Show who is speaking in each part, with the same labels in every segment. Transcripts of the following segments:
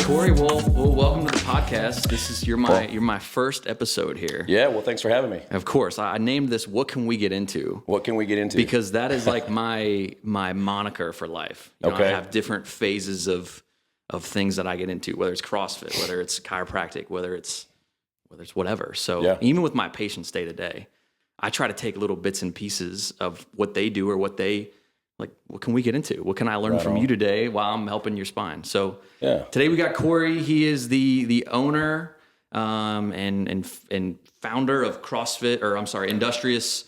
Speaker 1: Cory, well, welcome to the podcast. This is you're my first episode here.
Speaker 2: Yeah, well, thanks for having me.
Speaker 1: Of course, I named this "What Can We Get Into?"
Speaker 2: What can we get into?
Speaker 1: Because that is like my moniker for life. You know,
Speaker 2: Okay.
Speaker 1: I have different phases of things that I get into, whether it's CrossFit, whether it's chiropractic, whether it's whatever. So
Speaker 2: Yeah.
Speaker 1: even with my patients day to day, I try to take little bits and pieces of what they do or what they like. What can we get into? What can I learn from you today while I'm helping your spine? So
Speaker 2: Yeah.
Speaker 1: today we got Cory. He is the owner and founder of CrossFit, or I'm sorry, Industrious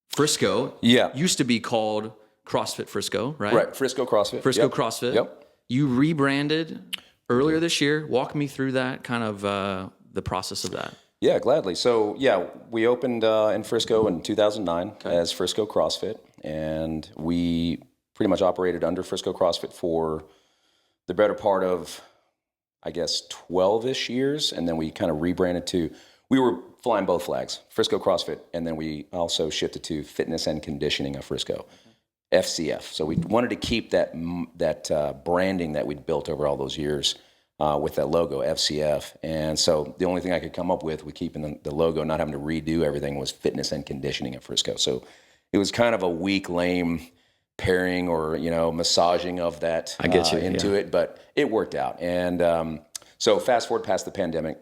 Speaker 1: Frisco.
Speaker 2: Yeah.
Speaker 1: Used to be called CrossFit Frisco, right?
Speaker 2: Right, Frisco CrossFit.
Speaker 1: Frisco
Speaker 2: Yep.
Speaker 1: CrossFit.
Speaker 2: Yep.
Speaker 1: You rebranded earlier this year. Walk me through that kind of the process of that.
Speaker 2: Yeah, gladly. So, yeah, we opened in Frisco in 2009 as Frisco CrossFit, and we pretty much operated under Frisco CrossFit for the better part of, I guess, 12-ish years, and then we kind of rebranded to, we were flying both flags, Frisco CrossFit, and then we also shifted to Fitness and Conditioning of Frisco, FCF. So we wanted to keep that branding that we'd built over all those years with that logo, FCF. And so the only thing I could come up with keeping the logo, not having to redo everything, was Fitness and Conditioning at Frisco. So it was kind of a weak, lame pairing or, massaging of that
Speaker 1: I get you,
Speaker 2: into it, but it worked out. And so fast forward past the pandemic,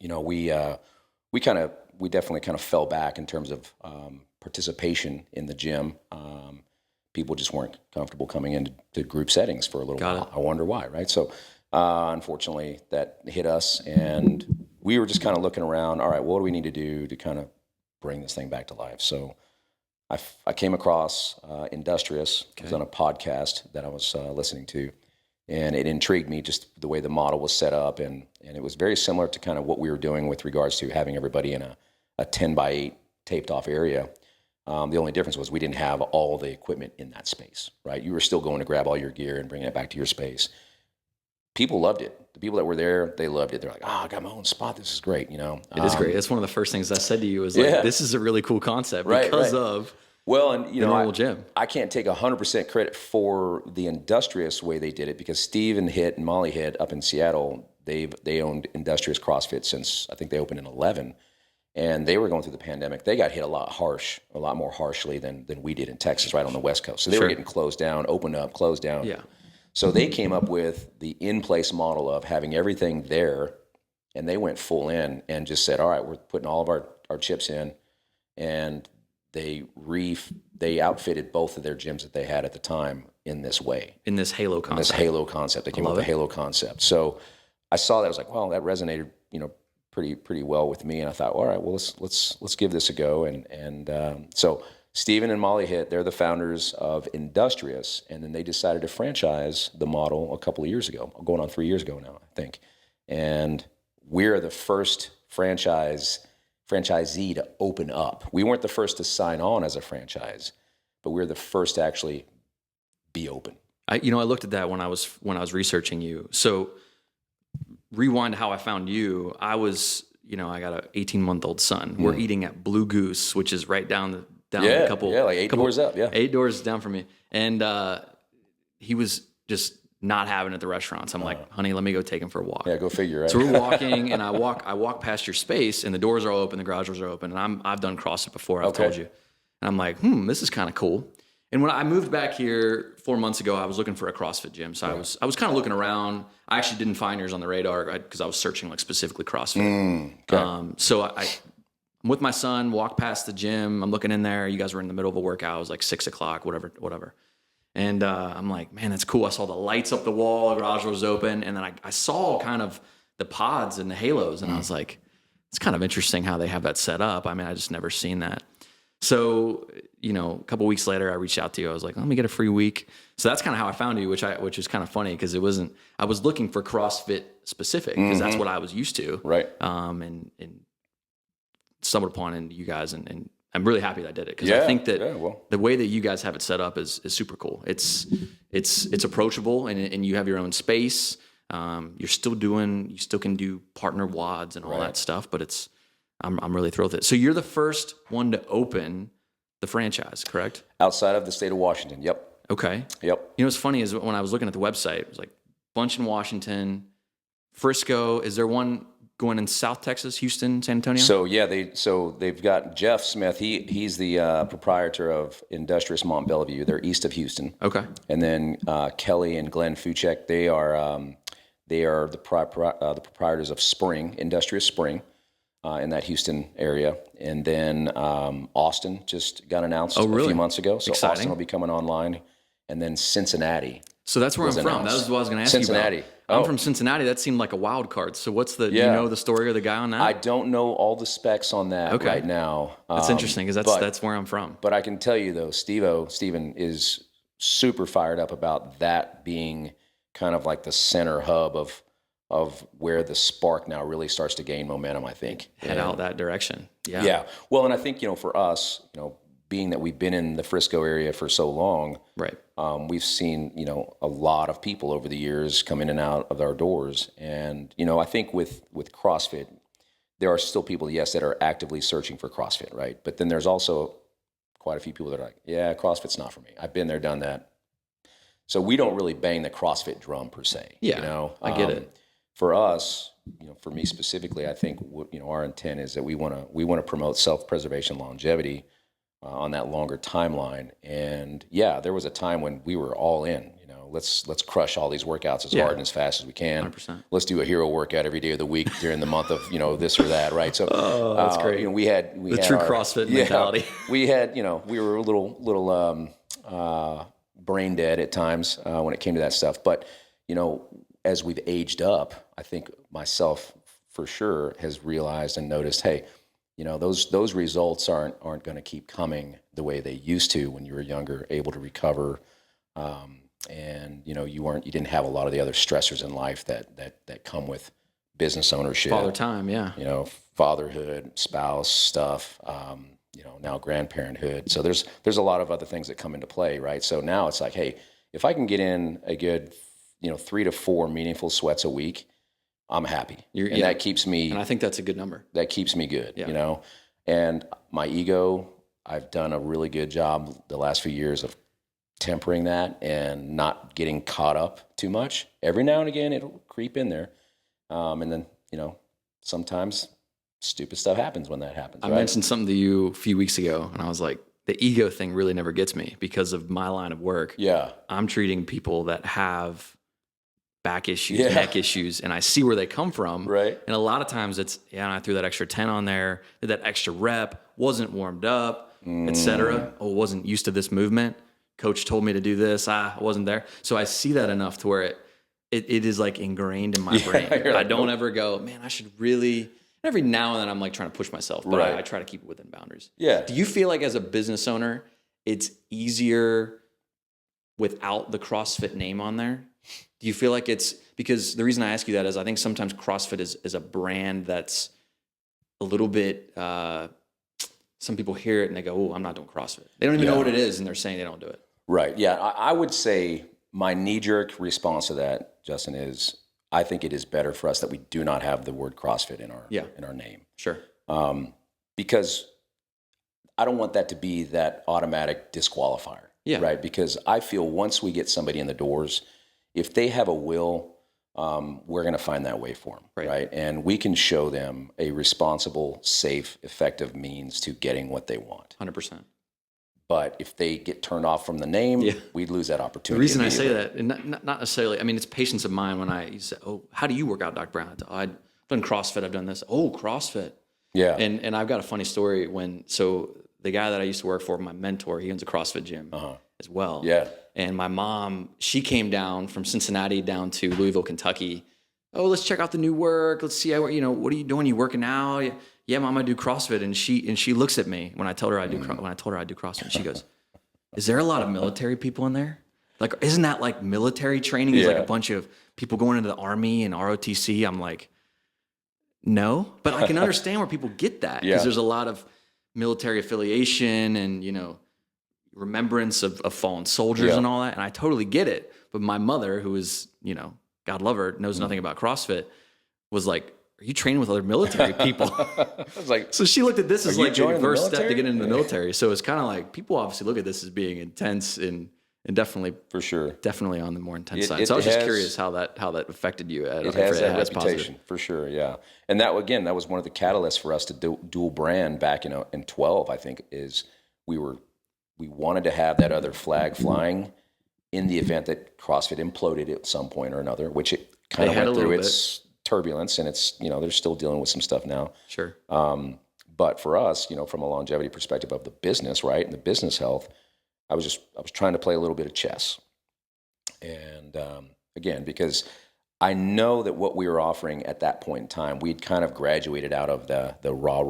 Speaker 2: we definitely kind of fell back in terms of participation in the gym. People just weren't comfortable coming into group settings for a little while. I wonder why, right? So unfortunately, that hit us, and we were just kind of looking around. All right, what do we need to do to kind of bring this thing back to life? So I came across Industrious. It was on a podcast that I was listening to, and it intrigued me just the way the model was set up, and it was very similar to kind of what we were doing with regards to having everybody in a 10 by 8 taped off area. The only difference was we didn't have all the equipment in that space, right? You were still going to grab all your gear and bringing it back to your space. People loved it. The people that were there, they loved it. They're like, I got my own spot. This is great, It
Speaker 1: is great. That's one of the first things I said to you is like, this is a really cool concept because of the normal gym.
Speaker 2: I can't take 100% credit for the Industrious way they did it, because Steve and Hit and Molly Hit up in Seattle, they owned Industrious CrossFit since I think they opened in 2011. And they were going through the pandemic. They got hit a lot more harshly than we did in Texas, right on the West Coast. So they were getting closed down, opened up, closed down.
Speaker 1: Yeah.
Speaker 2: So they came up with the in-place model of having everything there, and they went full in and just said, all right, we're putting all of our chips in, and they outfitted both of their gyms that they had at the time in this way.
Speaker 1: In this Halo concept.
Speaker 2: They came up with the Halo concept. So I saw that. I was like, well, that resonated, pretty well with me, and I thought, all right, well, let's give this a go, and so Steven and Molly Hitt, they're the founders of Industrious, and then they decided to franchise the model a couple of years ago, going on 3 years ago now, I think, and we're the first franchisee to open up. We weren't the first to sign on as a franchise, but we're the first to actually be open.
Speaker 1: I looked at that when I was researching you. So rewind how I found you. I was, I got an 18-month-old son. We're eating at Blue Goose, which is right down a couple.
Speaker 2: Yeah, like 8 doors up. Yeah,
Speaker 1: 8 doors down from me. And he was just not having it at the restaurant. So I'm like, honey, let me go take him for a walk.
Speaker 2: Yeah, go figure. Right?
Speaker 1: So we're walking, and I walk past your space, and the doors are all open, the garage doors are open, and I've done CrossFit before. I've told you, and I'm like, this is kind of cool. And when I moved back here 4 months ago, I was looking for a CrossFit gym. So I was kind of looking around. I actually didn't find yours on the radar because I was searching like specifically CrossFit. So I'm with my son, walk past the gym. I'm looking in there. You guys were in the middle of a workout. It was like 6 o'clock, whatever. And I'm like, man, that's cool. I saw the lights up the wall, the garage was open. And then I saw kind of the pods and the halos. And I was like, it's kind of interesting how they have that set up. I mean, I just never seen that. So, a couple weeks later, I reached out to you. I was like, let me get a free week. So that's kind of how I found you, which is kind of funny because I was looking for CrossFit specific because that's what I was used to.
Speaker 2: Right.
Speaker 1: And stumbled upon you guys, and I'm really happy that I did it because I think that the way that you guys have it set up is super cool. It's approachable, and you have your own space. You still can do partner WODs and all that stuff, but I'm really thrilled with it. So you're the first one to open the franchise, correct?
Speaker 2: Outside of the state of Washington. Yep.
Speaker 1: Okay.
Speaker 2: Yep.
Speaker 1: What's funny is when I was looking at the website, it was like bunch in Washington, Frisco. Is there one going in South Texas, Houston, San Antonio?
Speaker 2: So yeah, they've got Jeff Smith. He's the proprietor of Industrious Mont Bellevue. They're east of Houston.
Speaker 1: Okay.
Speaker 2: And then Kelly and Glenn Fuchek, they are the proprietors of Spring, Industrious Spring, in that Houston area. And then Austin just got announced a few months ago. So
Speaker 1: exciting.
Speaker 2: Austin will be coming online. And then Cincinnati.
Speaker 1: So that's where I'm from. That was what I was going to ask
Speaker 2: Cincinnati.
Speaker 1: you about. I'm from Cincinnati. That seemed like a wild card. So what's do you know the story of the guy on that?
Speaker 2: I don't know all the specs on that right now.
Speaker 1: That's interesting because that's where I'm from.
Speaker 2: But I can tell you though, Steven is super fired up about that being kind of like the center hub of where the spark now really starts to gain momentum, I think.
Speaker 1: Head out that direction. Yeah.
Speaker 2: Yeah. Well, and I think, for us, being that we've been in the Frisco area for so long,
Speaker 1: right.
Speaker 2: We've seen, a lot of people over the years come in and out of our doors. And, I think with CrossFit, there are still people, yes, that are actively searching for CrossFit, right? But then there's also quite a few people that are like, yeah, CrossFit's not for me. I've been there, done that. So we don't really bang the CrossFit drum per se.
Speaker 1: Yeah, I get it.
Speaker 2: For us, for me specifically, I think, our intent is that we want to promote self-preservation longevity on that longer timeline. And yeah, there was a time when we were all in, let's crush all these workouts as hard and as fast as we can.
Speaker 1: 100%.
Speaker 2: Let's do a hero workout every day of the week during the month of, this or that. Right. So,
Speaker 1: that's great.
Speaker 2: We had
Speaker 1: true CrossFit mentality.
Speaker 2: We had, we were a little brain dead at times when it came to that stuff. But, as we've aged up, I think myself for sure has realized and noticed, hey, those results aren't going to keep coming the way they used to when you were younger, able to recover, and you didn't have a lot of the other stressors in life that come with business ownership,
Speaker 1: father time, yeah,
Speaker 2: fatherhood, spouse stuff, now grandparenthood. So there's a lot of other things that come into play, right? So now it's like, hey, if I can get in a good 3 to 4 meaningful sweats a week, I'm happy. That keeps me...
Speaker 1: And I think that's a good number.
Speaker 2: That keeps me good, And my ego, I've done a really good job the last few years of tempering that and not getting caught up too much. Every now and again, it'll creep in there. And then, sometimes stupid stuff happens when that happens.
Speaker 1: I mentioned something to you a few weeks ago, and I was like, the ego thing really never gets me because of my line of work.
Speaker 2: Yeah.
Speaker 1: I'm treating people that have back issues, neck issues, and I see where they come from.
Speaker 2: Right.
Speaker 1: And a lot of times it's, and I threw that extra 10 on there, did that extra rep, wasn't warmed up, etc. Wasn't used to this movement. Coach told me to do this. I wasn't there. So I see that enough to where it is like ingrained in my brain. I don't ever go, man, I should really, every now and then I'm like trying to push myself, but I try to keep it within boundaries.
Speaker 2: Yeah.
Speaker 1: Do you feel like as a business owner, it's easier without the CrossFit name on there? Do you feel like it's, because the reason I ask you that is I think sometimes CrossFit is a brand that's a little bit, some people hear it and they go, oh, I'm not doing CrossFit. They don't even know what it is and they're saying they don't do it.
Speaker 2: Right. Yeah. I would say my knee-jerk response to that, Justin, is I think it is better for us that we do not have the word CrossFit in our name.
Speaker 1: Sure.
Speaker 2: Because I don't want that to be that automatic disqualifier.
Speaker 1: Yeah.
Speaker 2: Right. Because I feel once we get somebody in the doors, if they have a will, we're going to find that way for them, right? And we can show them a responsible, safe, effective means to getting what they want.
Speaker 1: 100%.
Speaker 2: But if they get turned off from the name, we'd lose that opportunity.
Speaker 1: The reason I say that, and not necessarily, I mean, it's patience of mine when I say, oh, how do you work out, Dr. Brown? I've done CrossFit, I've done this. Oh, CrossFit.
Speaker 2: Yeah.
Speaker 1: And I've got a funny story so the guy that I used to work for, my mentor, he owns a CrossFit gym as well.
Speaker 2: Yeah. And
Speaker 1: my mom, she came down from Cincinnati down to Louisville, Kentucky. Oh, let's check out the new work. Let's see how, what are you doing? You working out? Yeah, Mom, I do CrossFit. And she looks at me when I told her I do CrossFit. She goes, "Is there a lot of military people in there? Like, isn't that like military training? Is like a bunch of people going into the Army and ROTC?" I'm like, no, but I can understand where people get that because there's a lot of military affiliation and remembrance of fallen soldiers and all that, and I totally get it. But my mother, who is God love her, knows nothing about CrossFit, was like, "Are you training with other military people?"
Speaker 2: I was like,
Speaker 1: so she looked at this as like the first step to get into the military. So it's kind of like people obviously look at this as being intense and And definitely
Speaker 2: for sure.
Speaker 1: Definitely on the more intense side. So I was just curious how that affected you.
Speaker 2: It has that reputation for sure. Yeah. And that was one of the catalysts for us to do dual brand back in 12, I think, is we wanted to have that other flag flying in the event that CrossFit imploded at some point or another, which it kind of went through its turbulence, and it's, they're still dealing with some stuff now.
Speaker 1: Sure.
Speaker 2: But for us, from a longevity perspective of the business, right, and the business health, I was trying to play a little bit of chess. And again, because I know that what we were offering at that point in time, we'd kind of graduated out of the rah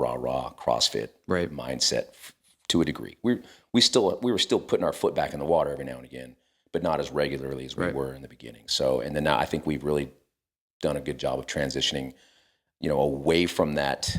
Speaker 2: CrossFit mindset to a degree. We were still putting our foot back in the water every now and again, but not as regularly as we were in the beginning. So, and then now I think we've really done a good job of transitioning, away from that,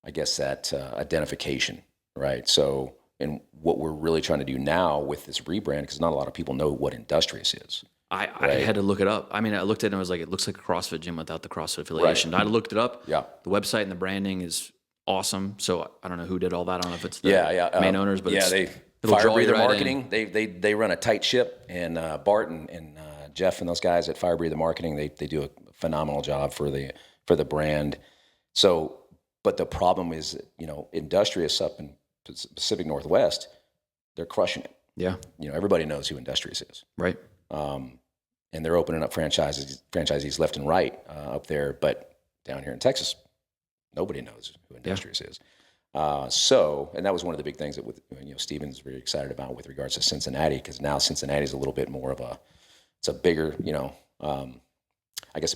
Speaker 2: identification, right? So, and what we're really trying to do now with this rebrand, because not a lot of people know what Industrious is.
Speaker 1: I had to look it up. I mean, I looked at it and I was like, it looks like a CrossFit gym without the CrossFit affiliation. I looked it up. Yeah. The website and the branding is awesome. So I don't know who did all that. I don't know if it's the main owners, but
Speaker 2: Fire Breather Marketing. They run a tight ship, and Bart and Jeff and those guys at Fire Breather Marketing, they do a phenomenal job for the brand. So, but the problem is, Industrious up in Pacific Northwest, they're crushing it.
Speaker 1: Yeah.
Speaker 2: Everybody knows who Industrious is.
Speaker 1: Right.
Speaker 2: And they're opening up franchisees left and right up there. But down here in Texas, nobody knows who Industrious is. And that was one of the big things that Steven's very excited about with regards to Cincinnati, because now Cincinnati's a little bit more of it's a bigger, a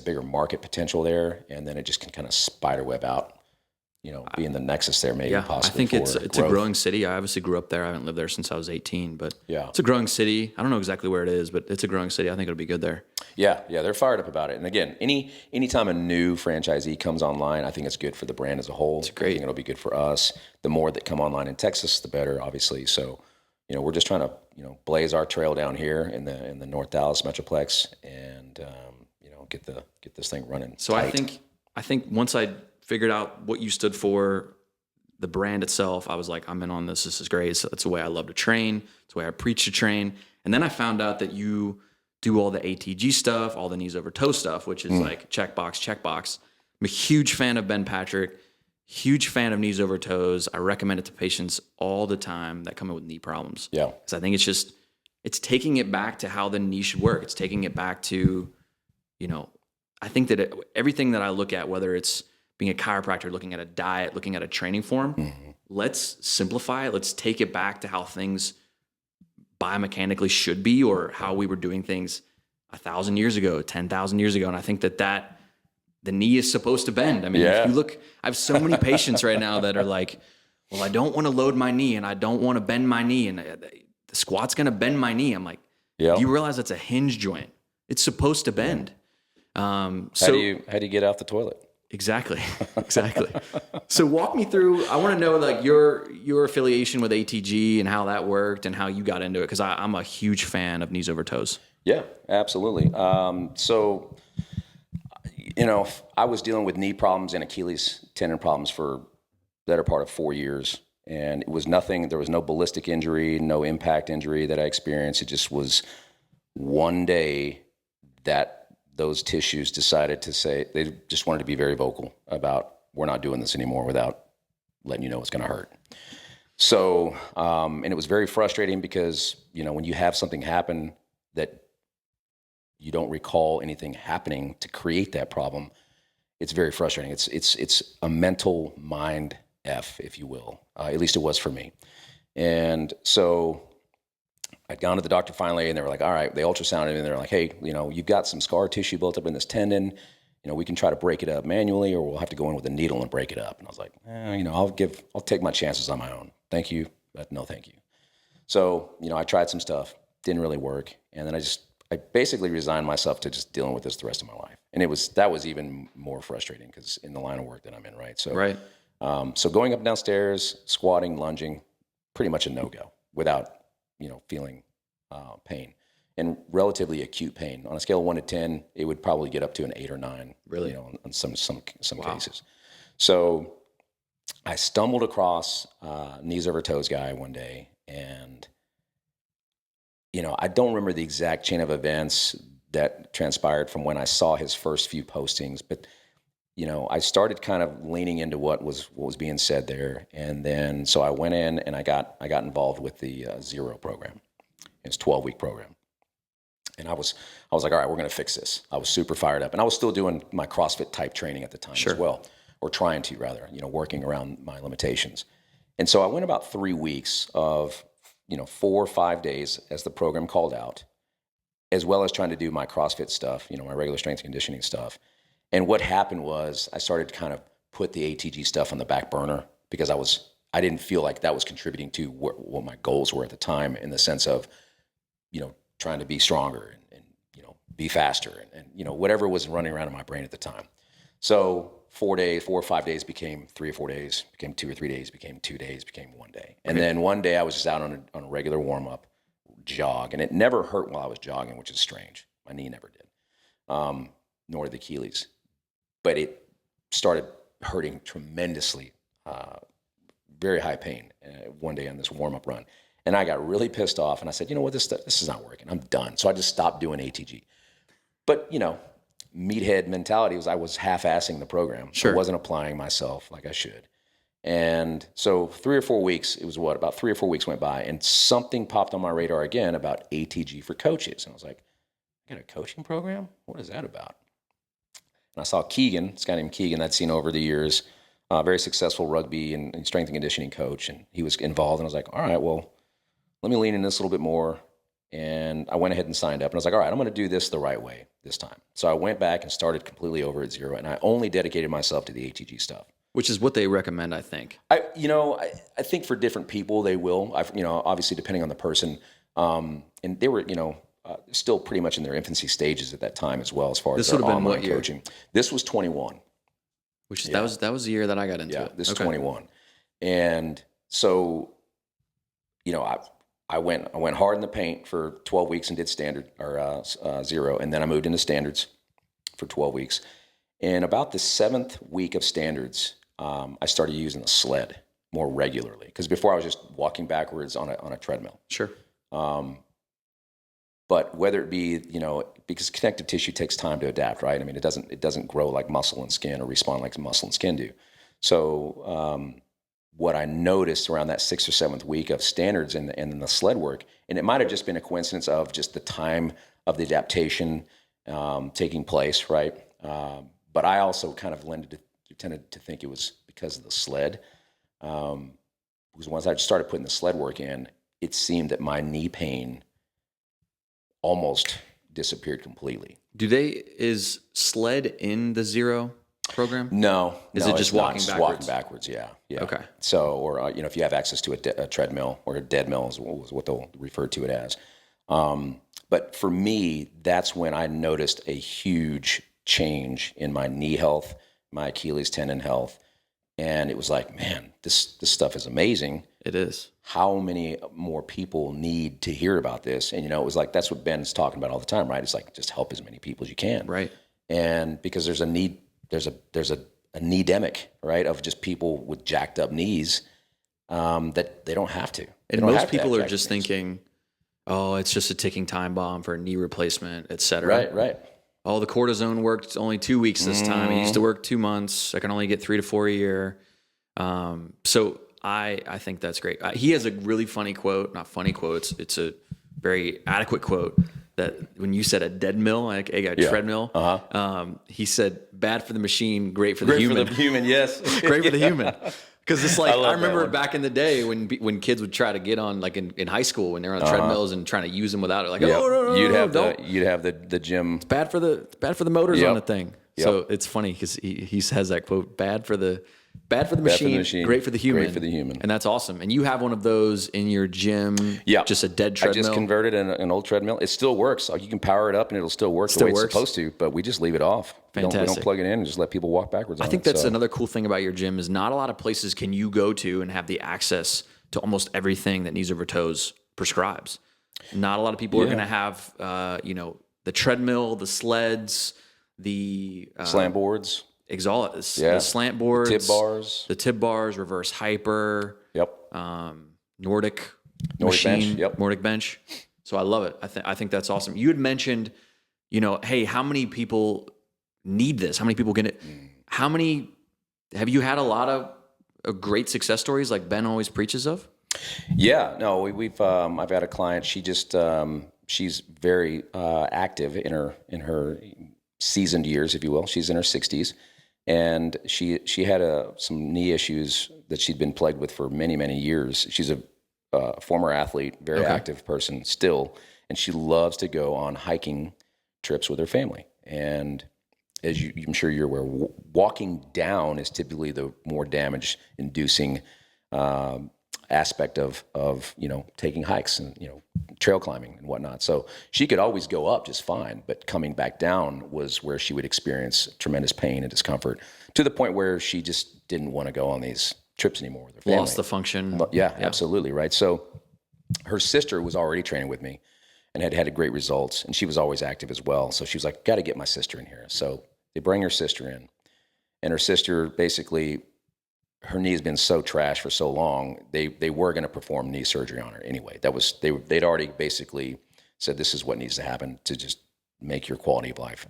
Speaker 2: bigger market potential there. And then it just can kind of spider web out. Being the nexus there, maybe possibly.
Speaker 1: I think it's a growing city. I obviously grew up there. I haven't lived there since I was 18, but it's a growing city. I don't know exactly where it is, but it's a growing city. I think it'll be good there.
Speaker 2: Yeah, they're fired up about it. And again, anytime a new franchisee comes online, I think it's good for the brand as a whole. It's great. I think it'll be good for us. The more that come online in Texas, the better, obviously. So, we're just trying to, blaze our trail down here in the North Dallas Metroplex, and get this thing running.
Speaker 1: So tight. I think once I figured out what you stood for, the brand itself, I was like, I'm in on this. This is great. So that's the way I love to train. It's the way I preach to train. And then I found out that you do all the ATG stuff, all the knees over toe stuff, which is like checkbox. I'm a huge fan of Ben Patrick, huge fan of knees over toes. I recommend it to patients all the time that come in with knee problems. Yeah. Because I think it's taking it back to how the knee should work. It's taking it back to, I think that everything that I look at, whether it's being a chiropractor, looking at a diet, looking at a training form, let's simplify it. Let's take it back to how things biomechanically should be, or how we were doing things 1,000 years ago, 10,000 years ago. And I think that the knee is supposed to bend. I mean, if you look, I have so many patients right now that are like, well, I don't want to load my knee and I don't want to bend my knee, and the squat's going to bend my knee. I'm like, do you realize that's a hinge joint? It's supposed to bend.
Speaker 2: How do you get out the toilet?
Speaker 1: Exactly. So walk me through, I want to know like your affiliation with ATG and how that worked and how you got into it. Cause I'm a huge fan of knees over toes.
Speaker 2: Yeah, absolutely. So, I was dealing with knee problems and Achilles tendon problems for the better part of 4 years. And it was nothing, there was no ballistic injury, no impact injury that I experienced. It just was one day that those tissues decided to say, they just wanted to be very vocal about, we're not doing this anymore without letting you know it's going to hurt. So, and it was very frustrating because, when you have something happen that you don't recall anything happening to create that problem, it's very frustrating. It's a mental mind F, if you will. At least it was for me. And so I'd gone to the doctor finally, and they were like, all right, they ultrasounded, and they're like, hey, you've got some scar tissue built up in this tendon. We can try to break it up manually, or we'll have to go in with a needle and break it up. And I was like, I'll take my chances on my own. Thank you, but no thank you. So, I tried some stuff, didn't really work. And then I basically resigned myself to just dealing with this the rest of my life. And that was even more frustrating because in the line of work that I'm in, right? So, so going up and downstairs, squatting, lunging, pretty much a no-go without, feeling pain, and relatively acute pain. On a scale of 1 to 10, it would probably get up to an 8 or 9. Really, on some cases. So I stumbled across knees over toes guy one day, and I don't remember the exact chain of events that transpired from when I saw his first few postings, but I started kind of leaning into what was being said there, and then so I went in and I got involved with the Zero program. It's a 12-week program, and I was like, all right, we're going to fix this. I was super fired up, and I was still doing my CrossFit type training at the time as well, or trying to rather, working around my limitations. And so I went about 3 weeks of 4 or 5 days as the program called out, as well as trying to do my CrossFit stuff, my regular strength conditioning stuff. And what happened was I started to kind of put the ATG stuff on the back burner because I didn't feel like that was contributing to what my goals were at the time, in the sense of, trying to be stronger and be faster and whatever was running around in my brain at the time. So 4 or 5 days became 3 or 4 days, became 2 or 3 days, became 2 days, became 1 day. And then one day I was just out on a regular warm up jog, and it never hurt while I was jogging, which is strange. My knee never did, nor did the Achilles. But it started hurting tremendously, very high pain one day on this warm-up run. And I got really pissed off, and I said, you know what, this is not working. I'm done. So I just stopped doing ATG. But, meathead mentality was I was half-assing the program.
Speaker 1: Sure.
Speaker 2: I wasn't applying myself like I should. And so 3 or 4 weeks, about 3 or 4 weeks went by, and something popped on my radar again about ATG for coaches. And I was like, I got a coaching program? What is that about? And I saw Keegan, this guy named Keegan I'd seen over the years, very successful rugby and strength and conditioning coach, and he was involved. And I was like, all right, well, let me lean in this a little bit more. And I went ahead and signed up. And I was like, all right, I'm going to do this the right way this time. So I went back and started completely over at Zero, and I only dedicated myself to the ATG stuff.
Speaker 1: Which is what they recommend, I think.
Speaker 2: I think for different people, they will. Obviously, depending on the person. And they were, still pretty much in their infancy stages at that time as well, as far as
Speaker 1: this would have been
Speaker 2: online
Speaker 1: what year?
Speaker 2: coaching. This was 21.
Speaker 1: Which that was the year that I got into it.
Speaker 2: This is 21. And so, I went hard in the paint for 12 weeks and did standard or Zero, and then I moved into standards for 12 weeks. And about the 7th week of standards, I started using the sled more regularly, because before I was just walking backwards on a treadmill.
Speaker 1: Sure.
Speaker 2: But whether it be, because connective tissue takes time to adapt, right? I mean, it doesn't grow like muscle and skin or respond like muscle and skin do. So what I noticed around that 6th or 7th week of standards and then the sled work, and it might have just been a coincidence of just the time of the adaptation taking place, right? But I also kind of tended to think it was because of the sled. Because once I started putting the sled work in, it seemed that my knee pain almost disappeared completely.
Speaker 1: Is sled in the Zero program?
Speaker 2: No.
Speaker 1: Is it just walking backwards?
Speaker 2: Walking backwards, yeah.
Speaker 1: Okay.
Speaker 2: So, or, if you have access to a treadmill, or a dead mill is what they'll refer to it as. But for me, that's when I noticed a huge change in my knee health, my Achilles tendon health. And it was like, man, this stuff is amazing.
Speaker 1: It is.
Speaker 2: How many more people need to hear about this? And, it was like, that's what Ben's talking about all the time, right? It's like, just help as many people as you can.
Speaker 1: Right.
Speaker 2: And because there's a need, there's a need-demic, right? Of just people with jacked up knees that they don't have to.
Speaker 1: And most people are just thinking, oh, it's just a ticking time bomb for a knee replacement, et cetera.
Speaker 2: Right.
Speaker 1: Oh, the cortisone worked only 2 weeks this time. It used to work 2 months. I can only get 3 to 4 a year. So I think that's great. He has a really funny quote, not funny quotes. It's a very adequate quote that when you said a dead mill, like a treadmill, he said, bad for the machine, great for the human.
Speaker 2: Great for the human, yes.
Speaker 1: Great for the human. Because it's like, I remember
Speaker 2: one.
Speaker 1: back in the day when kids would try to get on, like in high school, when they're on treadmills and trying to use them without it, like, no,
Speaker 2: you'd have
Speaker 1: don't.
Speaker 2: You'd have the gym.
Speaker 1: It's bad for the motors on the thing. So it's funny because he has that quote, bad for the machine, great for the human.
Speaker 2: Great for the human.
Speaker 1: And that's awesome. And you have one of those in your gym, just a dead treadmill.
Speaker 2: I just converted an old treadmill. It still works. You can power it up and it'll still work the way it's supposed to, but we just leave it off.
Speaker 1: Fantastic.
Speaker 2: We don't plug it in and just let people walk backwards on it.
Speaker 1: I think that's another cool thing about your gym is not a lot of places can you go to and have the access to almost everything that Knees Over Toes prescribes. Not a lot of people are going to have, the treadmill, the sleds, the
Speaker 2: slant boards.
Speaker 1: The slant boards, the tib bars, reverse hyper,
Speaker 2: Nordic
Speaker 1: Nordic machine,
Speaker 2: bench,
Speaker 1: Nordic bench. So I love it. I think that's awesome. You had mentioned, hey, how many people need this? How many people get it? Have you had a lot of great success stories like Ben always preaches of?
Speaker 2: Yeah, no, we've I've had a client. She just she's very active in her seasoned years, if you will. She's in her 60s, and she had some knee issues that she'd been plagued with for many years. She's a former athlete, very active person still, and she loves to go on hiking trips with her family. And as I'm sure you're aware, walking down is typically the more damage-inducing aspect of taking hikes and trail climbing and whatnot. So she could always go up just fine, but coming back down was where she would experience tremendous pain and discomfort, to the point where she just didn't want to go on these trips anymore with her family.
Speaker 1: Lost the function.
Speaker 2: Yeah, absolutely, right. So her sister was already training with me and had great results, and she was always active as well. So she was like, got to get my sister in here. So they bring her sister in, and her sister basically, her knee has been so trash for so long, they were going to perform knee surgery on her anyway. They'd already basically said, this is what needs to happen to just make your quality of life,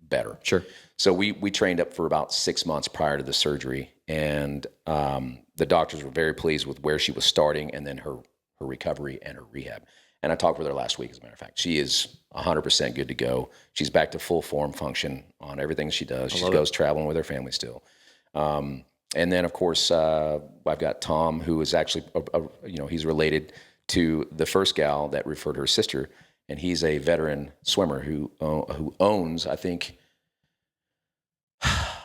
Speaker 2: better.
Speaker 1: Sure.
Speaker 2: So we trained up for about 6 months prior to the surgery, and the doctors were very pleased with where she was starting, and then her recovery and her rehab. And I talked with her last week, as a matter of fact. She is 100% good to go. She's back to full form function on everything she does. She goes traveling with her family still. And then, of course, I've got Tom, who is actually, he's related to the first gal that referred her sister, and he's a veteran swimmer who owns, I think,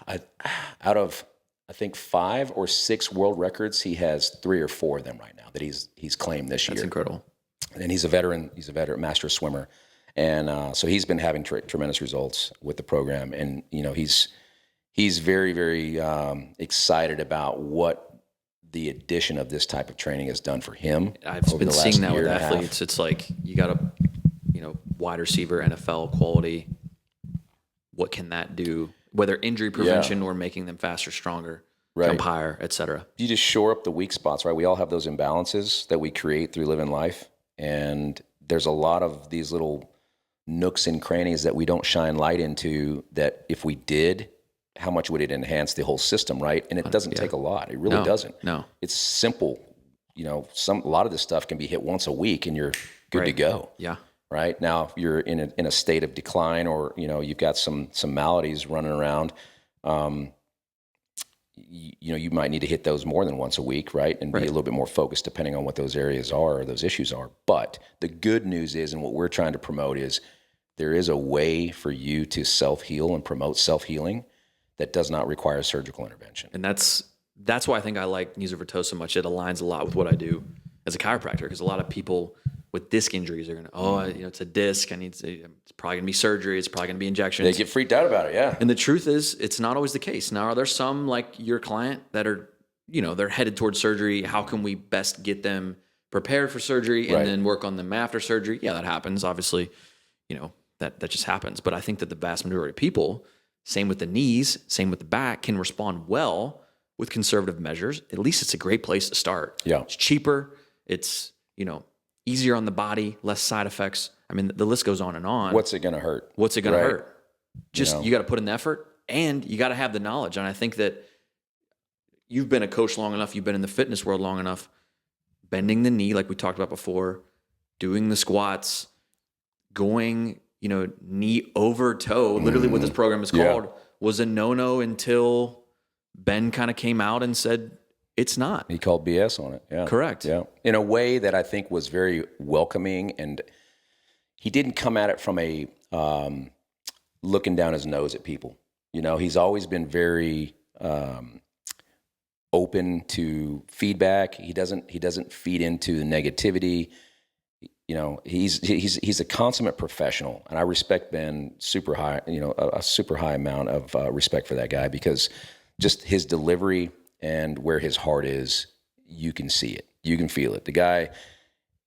Speaker 2: out of 5 or 6 world records, he has 3 or 4 of them right now that he's claimed this year.
Speaker 1: That's incredible.
Speaker 2: And he's a veteran master swimmer, and so he's been having tremendous results with the program, and he's very, very excited about what the addition of this type of training has done for him.
Speaker 1: I've been seeing that with athletes. It's like you got a wide receiver, NFL quality. What can that do? Whether injury prevention or making them faster, stronger, jump higher, et cetera.
Speaker 2: You just shore up the weak spots, right? We all have those imbalances that we create through living life. And there's a lot of these little nooks and crannies that we don't shine light into, that if we did, how much would it enhance the whole system, right? And it doesn't take a lot. It really doesn't.
Speaker 1: No.
Speaker 2: It's simple. A lot of this stuff can be hit once a week and you're good to go.
Speaker 1: Yeah.
Speaker 2: Right? Now, if you're in a state of decline, or, you've got some maladies running around, you might need to hit those more than once a week, right? And be a little bit more focused depending on what those areas are or those issues are. But the good news is, and what we're trying to promote is, there is a way for you to self-heal and promote self-healing that does not require surgical intervention.
Speaker 1: And that's why I think I like knees over toes so much. It aligns a lot with what I do as a chiropractor, because a lot of people with disc injuries are going to, it's a disc. It's probably going to be surgery. It's probably going to be injections.
Speaker 2: They get freaked out about it, yeah.
Speaker 1: And the truth is, it's not always the case. Now, are there some, like your client, that are, they're headed towards surgery? How can we best get them prepared for surgery and then work on them after surgery? Yeah, that happens. Obviously, that just happens. But I think that the vast majority of people, same with the knees, same with the back, can respond well with conservative measures. At least it's a great place to start.
Speaker 2: Yeah.
Speaker 1: It's cheaper. It's, easier on the body, less side effects. I mean, the list goes on and on.
Speaker 2: What's it going to hurt?
Speaker 1: What's it going to hurt? Just, you got to put in the effort, and you got to have the knowledge. And I think that you've been a coach long enough, you've been in the fitness world long enough, bending the knee, like we talked about before, doing the squats, going, knee over toe, literally what this program is called, was a no-no until Ben kind of came out and said, it's not.
Speaker 2: He called BS on it. Yeah.
Speaker 1: Correct.
Speaker 2: Yeah. In a way that I think was very welcoming, and he didn't come at it from a looking down his nose at people. He's always been very open to feedback. He doesn't feed into the negativity. He's a consummate professional, and I respect Ben super high. A super high amount of respect for that guy, because just his delivery and where his heart is, you can see it. You can feel it. The guy,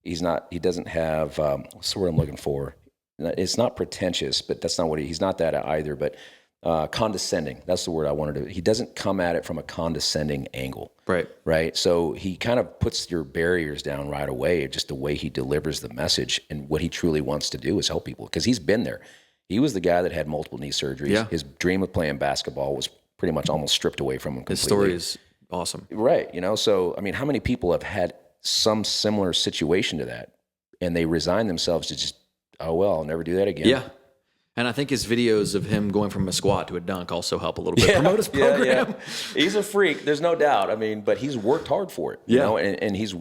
Speaker 2: he doesn't have, what's the word I'm looking for? It's not pretentious, but that's not what he's not that either. But condescending. That's the word I wanted to. He doesn't come at it from a condescending angle.
Speaker 1: Right.
Speaker 2: So he kind of puts your barriers down right away, just the way he delivers the message. And what he truly wants to do is help people, because he's been there. He was the guy that had multiple knee surgeries.
Speaker 1: Yeah.
Speaker 2: His dream of playing basketball was pretty much almost stripped away from him completely.
Speaker 1: His story is awesome.
Speaker 2: Right. So, I mean, how many people have had some similar situation to that, and they resign themselves to just, oh, well, I'll never do that again.
Speaker 1: Yeah. And I think his videos of him going from a squat to a dunk also help a little bit promote his program.
Speaker 2: Yeah. He's a freak. There's no doubt. I mean, but he's worked hard for it. You know, and he's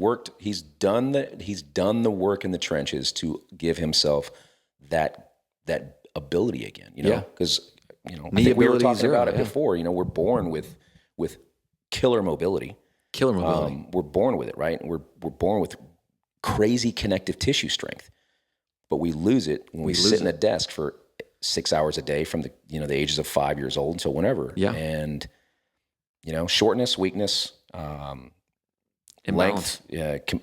Speaker 2: done the work in the trenches to give himself that ability again. You know, because I think we were talking about it before. You know, we're born with killer mobility. We're born with it, right? And we're born with crazy connective tissue strength, but we lose it when we sit in a desk for 6 hours a day from the ages of 5 years old until whenever.
Speaker 1: Yeah.
Speaker 2: And shortness, weakness,
Speaker 1: imbalance.
Speaker 2: length,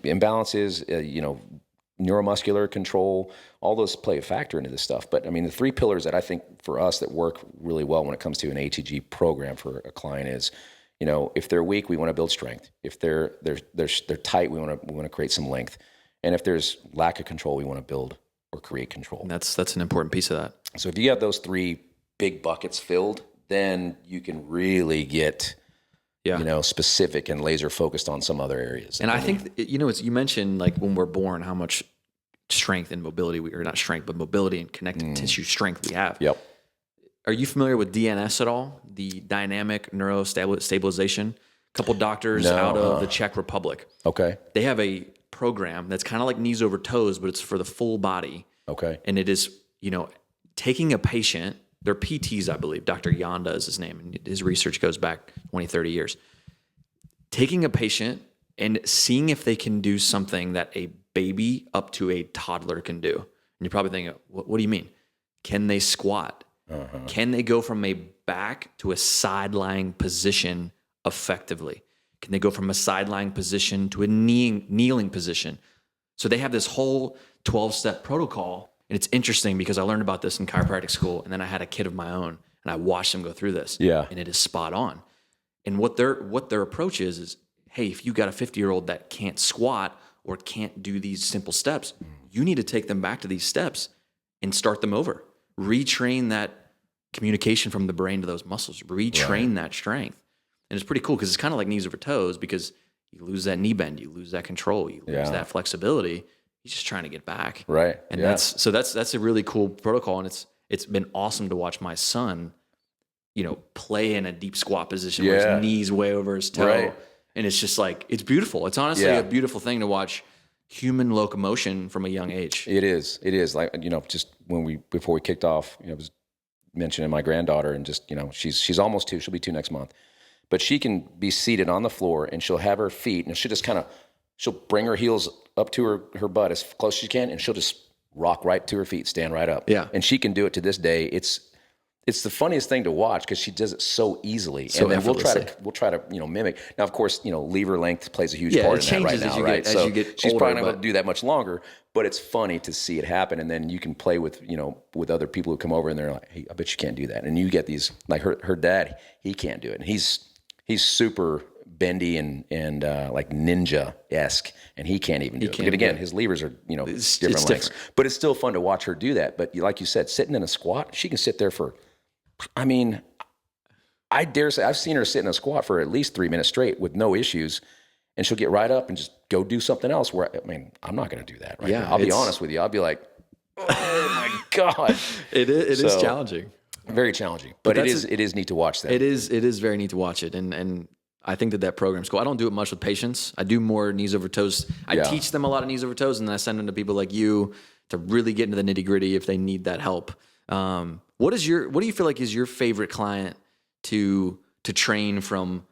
Speaker 2: imbalances, neuromuscular control, all those play a factor into this stuff. But I mean, the 3 pillars that I think for us that work really well when it comes to an ATG program for a client is, if they're weak, we want to build strength. If they're tight, we want to create some length. And if there's lack of control, we want to build or create control.
Speaker 1: And that's an important piece of that.
Speaker 2: So if you have those 3 big buckets filled, then you can really get, specific and laser focused on some other areas.
Speaker 1: And I think, you mentioned like when we're born, how much strength and mobility, or not strength, but mobility and connective tissue strength we have.
Speaker 2: Yep.
Speaker 1: Are you familiar with DNS at all? The dynamic neurostabilization? A couple doctors out of the Czech Republic.
Speaker 2: Okay.
Speaker 1: They have a program that's kind of like knees over toes, but it's for the full body.
Speaker 2: Okay.
Speaker 1: And it is, taking a patient, they're PTs, I believe. Dr. Yanda is his name, and his research goes back 20, 30 years. Taking a patient and seeing if they can do something that a baby up to a toddler can do. And you're probably thinking, what do you mean? Can they squat? Uh-huh. Can they go from a back to a side-lying position effectively? Can they go from a side-lying position to a kneeling position? So they have this whole 12-step protocol. And it's interesting because I learned about this in chiropractic school, and then I had a kid of my own, and I watched them go through this.
Speaker 2: Yeah.
Speaker 1: And it is spot on. And what their approach is, hey, if you got a 50-year-old that can't squat or can't do these simple steps, you need to take them back to these steps and start them over. Retrain that communication from the brain to those muscles. Retrain that strength. And it's pretty cool because it's kind of like knees over toes, because you lose that knee bend, you lose that control, you lose that flexibility. He's just trying to get back.
Speaker 2: Right.
Speaker 1: And that's a really cool protocol. And it's been awesome to watch my son, play in a deep squat position where his knee's way over his toe.
Speaker 2: Right.
Speaker 1: And it's just like, it's beautiful. It's honestly a beautiful thing to watch human locomotion from a young age.
Speaker 2: It is. Like, just before we kicked off, I was mentioning my granddaughter, and just, she's almost 2. She'll be 2 next month. But she can be seated on the floor, and she'll have her feet, and she'll just she'll bring her heels up to her butt as close as she can, and she'll just rock right to her feet, stand right up.
Speaker 1: Yeah.
Speaker 2: And she can do it to this day. It's the funniest thing to watch because she does it so easily.
Speaker 1: So
Speaker 2: and then we'll try to mimic. Now, of course, lever length plays a huge part in that right now, right?
Speaker 1: As you get
Speaker 2: she's
Speaker 1: older,
Speaker 2: probably not going to do that much longer, but it's funny to see it happen. And then you can play with other people who come over, and they're like, hey, I bet you can't do that. And you get these, like her dad, he can't do it. And he's super bendy and like ninja-esque, and he can't even do it. But again, his levers are, different lengths. But it's still fun to watch her do that. But like you said, sitting in a squat, she can sit there for, I dare say, I've seen her sit in a squat for at least 3 minutes straight with no issues, and she'll get right up and just go do something else where, I'm not going to do that right now. I'll be honest with you. I'll be like, oh my God.
Speaker 1: It is challenging.
Speaker 2: Very challenging. But it is neat to watch that.
Speaker 1: It is very neat to watch it. And I think that program's cool. I don't do it much with patients. I do more knees over toes. I teach them a lot of knees over toes, and then I send them to people like you to really get into the nitty gritty if they need that help. What do you feel like is your favorite client to train from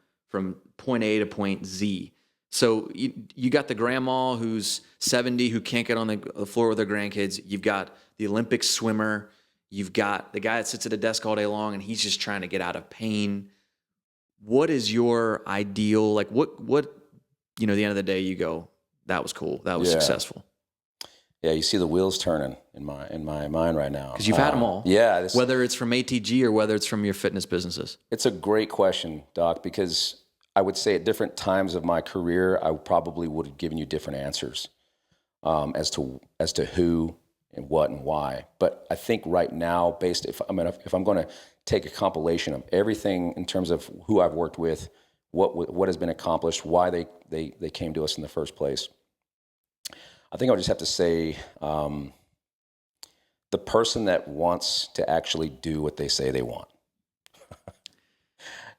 Speaker 1: point A to point Z? So you got the grandma who's 70 who can't get on the floor with her grandkids. You've got the Olympic swimmer. You've got the guy that sits at a desk all day long and he's just trying to get out of pain. What is your ideal, like what, at the end of the day you go, that was cool. That was successful.
Speaker 2: Yeah, you see the wheels turning in my mind right now.
Speaker 1: Because you've had them all.
Speaker 2: Yeah.
Speaker 1: Whether it's from ATG or whether it's from your fitness businesses.
Speaker 2: It's a great question, Doc, because I would say at different times of my career, I probably would have given you different answers as to who and what and why. But I think right now, if I'm going to take a compilation of everything in terms of who I've worked with, what has been accomplished, why they came to us in the first place, I think I'll just have to say the person that wants to actually do what they say they want.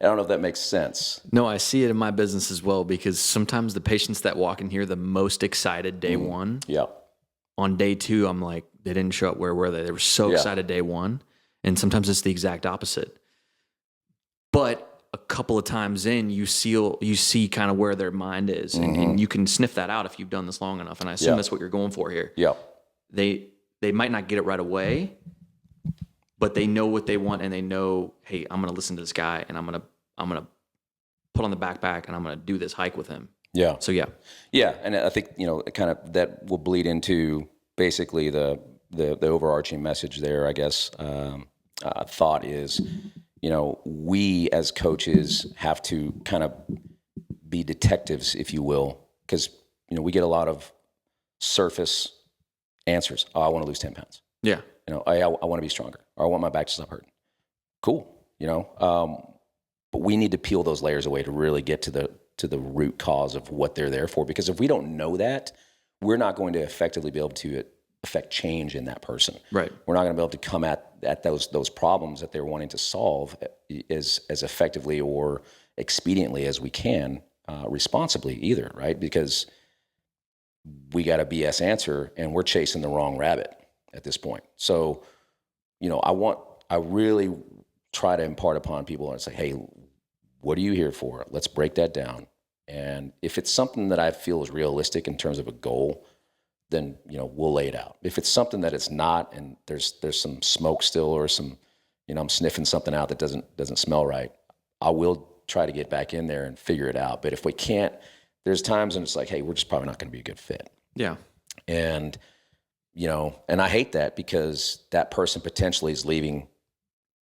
Speaker 2: I don't know if that makes sense.
Speaker 1: No, I see it in my business as well, because sometimes the patients that walk in here the most excited day one.
Speaker 2: Yeah.
Speaker 1: On day two, I'm like, they didn't show up. Where were they? They were so excited day one. And sometimes it's the exact opposite. But a couple of times in, you see kind of where their mind is. And you can sniff that out if you've done this long enough. And I assume that's what you're going for here.
Speaker 2: Yeah.
Speaker 1: They might not get it right away, but they know what they want, and they know, hey, I'm going to listen to this guy, and I'm going to put on the backpack, and I'm going to do this hike with him. Yeah. So yeah.
Speaker 2: Yeah, and I think kind of that will bleed into basically the overarching message there. I guess thought is, we as coaches have to kind of be detectives, if you will, because we get a lot of surface answers. Oh, I want to lose 10 pounds.
Speaker 1: Yeah.
Speaker 2: I want to be stronger, or I want my back to stop hurting. Cool. But we need to peel those layers away to really get to the root cause of what they're there for. Because if we don't know that, we're not going to effectively be able to affect change in that person.
Speaker 1: Right.
Speaker 2: We're not going to be able to come at those problems that they're wanting to solve as effectively or expediently as we can, responsibly either, right? Because we got a BS answer and we're chasing the wrong rabbit at this point. So, I really try to impart upon people and say, hey, what are you here for? Let's break that down. And if it's something that I feel is realistic in terms of a goal, then, we'll lay it out. If it's something that it's not, and there's some smoke still, or some, I'm sniffing something out that doesn't smell right, I will try to get back in there and figure it out. But if we can't, there's times when it's like, hey, we're just probably not going to be a good fit.
Speaker 1: Yeah.
Speaker 2: And, and I hate that, because that person potentially is leaving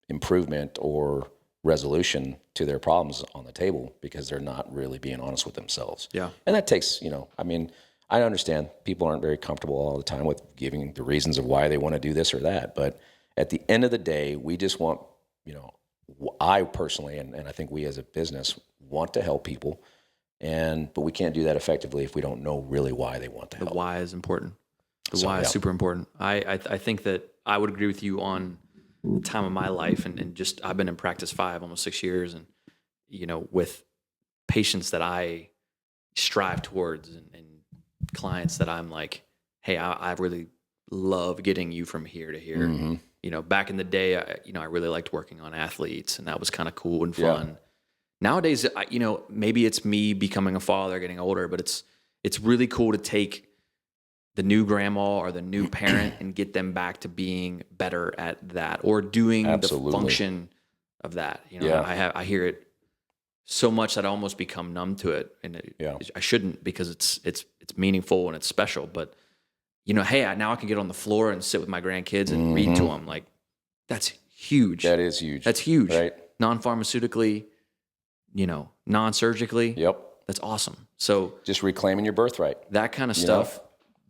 Speaker 2: improvement or resolution to their problems on the table because they're not really being honest with themselves.
Speaker 1: Yeah.
Speaker 2: And that takes, I understand people aren't very comfortable all the time with giving the reasons of why they want to do this or that. But at the end of the day, we just want, I personally, and I think we as a business want to help people. But we can't do that effectively if we don't know really why they want to help.
Speaker 1: The why is important. The why is super important. I think that I would agree with you on the time of my life, and just, I've been in practice almost 6 years, and, with patients that I strive towards, and clients that I'm like, hey, I really love getting you from here to here. Mm-hmm. Back in the day, I really liked working on athletes, and that was kind of cool and fun. Yeah. Nowadays, maybe it's me becoming a father, getting older, but it's really cool to take the new grandma or the new parent and get them back to being better at that, or doing the function of that. I hear it so much that I almost become numb to it, and I shouldn't, because it's meaningful and it's special. But hey, now I can get on the floor and sit with my grandkids and read to them. Like, that's huge.
Speaker 2: That is huge.
Speaker 1: That's huge.
Speaker 2: Right.
Speaker 1: Non-pharmaceutically, non-surgically.
Speaker 2: Yep.
Speaker 1: That's awesome. So
Speaker 2: just reclaiming your birthright.
Speaker 1: That kind of stuff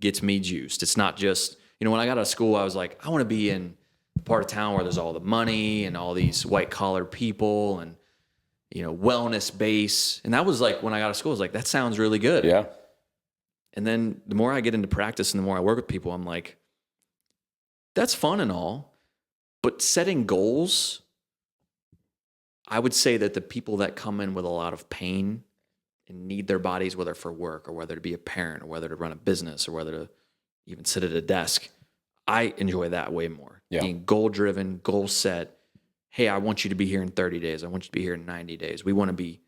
Speaker 1: gets me juiced. It's not just, when I got out of school, I was like, I want to be in the part of town where there's all the money and all these white collar people and, wellness base. And that was like, when I got out of school, I was like, that sounds really good.
Speaker 2: Yeah.
Speaker 1: And then the more I get into practice and the more I work with people, I'm like, that's fun and all, but setting goals, I would say that the people that come in with a lot of pain and need their bodies, whether for work or whether to be a parent or whether to run a business or whether to even sit at a desk, I enjoy that way more. Yeah. Being goal-driven, goal set. Hey, I want you to be here in 30 days. I want you to be here in 90 days. We want to be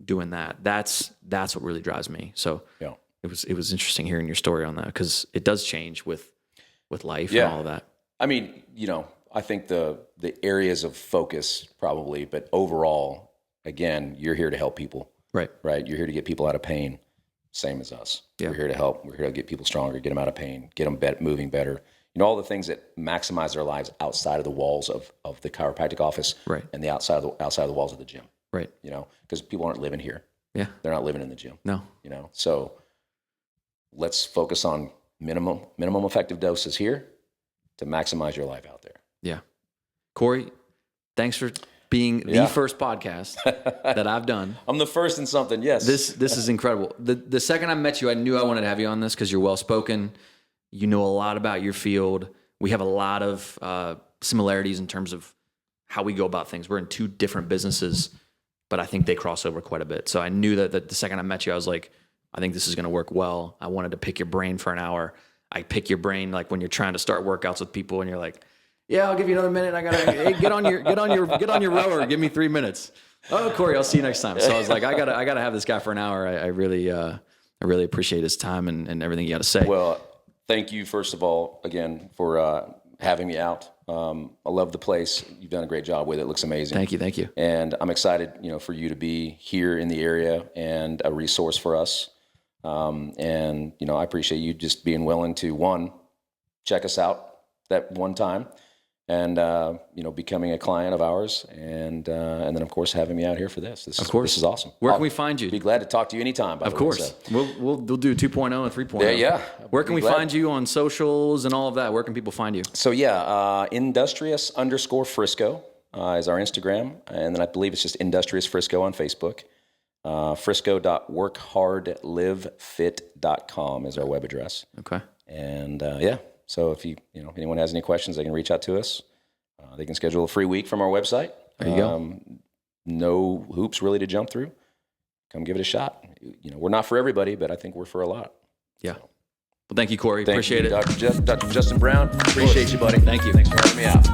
Speaker 1: doing that. That's what really drives me. So yeah. It was interesting hearing your story on that, because it does change with life and all of that.
Speaker 2: I mean, I think the areas of focus probably, but overall, again, you're here to help people.
Speaker 1: Right.
Speaker 2: Right. You're here to get people out of pain. same as us.
Speaker 1: Yeah.
Speaker 2: We're here to help. We're here to get people stronger, get them out of pain, get them moving better. You know, all the things that maximize their lives outside of the walls of the chiropractic office,
Speaker 1: Right.
Speaker 2: and the outside of the walls of the gym.
Speaker 1: Right.
Speaker 2: You know, because people aren't living here.
Speaker 1: Yeah.
Speaker 2: They're not living in the gym.
Speaker 1: No.
Speaker 2: You know, so let's focus on minimum effective doses here to maximize your life out there.
Speaker 1: Yeah. Cory, thanks for being the first podcast that I've done.
Speaker 2: I'm the first in something. Yes.
Speaker 1: This is incredible. The second I met you, I knew I wanted to have you on this because you're well spoken. You know a lot about your field. We have a lot of similarities in terms of how we go about things. We're in two different businesses, but I think they cross over quite a bit. So I knew that the second I met you, I was like, I think this is going to work well. I wanted to pick your brain for an hour. I pick your brain like when you're trying to start workouts with people and you're like, yeah, I'll give you another minute. I gotta get on your rower. Give me 3 minutes. Oh, Cory, I'll see you next time. So I was like, I gotta have this guy for an hour. I really appreciate his time and everything you got to say.
Speaker 2: Well, thank you first of all again for having me out. I love the place. You've done a great job with it. It looks amazing.
Speaker 1: Thank you.
Speaker 2: And I'm excited, for you to be here in the area and a resource for us. And I appreciate you just being willing to check us out that one time, and becoming a client of ours, and then of course having me out here for this. This is awesome.
Speaker 1: Where can we find you?
Speaker 2: Be glad to talk to you anytime.
Speaker 1: Of course, we'll do 2.0 and 3.0.
Speaker 2: Yeah.
Speaker 1: Where can we find you on socials and all of that? Where can people find you?
Speaker 2: So industrious_Frisco is our Instagram, and then I believe it's just Industrious Frisco on Facebook. Frisco.workhardlivefit.com is our web address.
Speaker 1: Okay.
Speaker 2: And so if anyone has any questions, they can reach out to us. They can schedule a free week from our website.
Speaker 1: There you go.
Speaker 2: No hoops really to jump through. Come give it a shot. We're not for everybody, but I think we're for a lot.
Speaker 1: Yeah. Well, thank you, Cory. Appreciate it.
Speaker 2: Dr. Justin Brown. Appreciate you, buddy.
Speaker 1: Thank you.
Speaker 2: Thanks for having me out.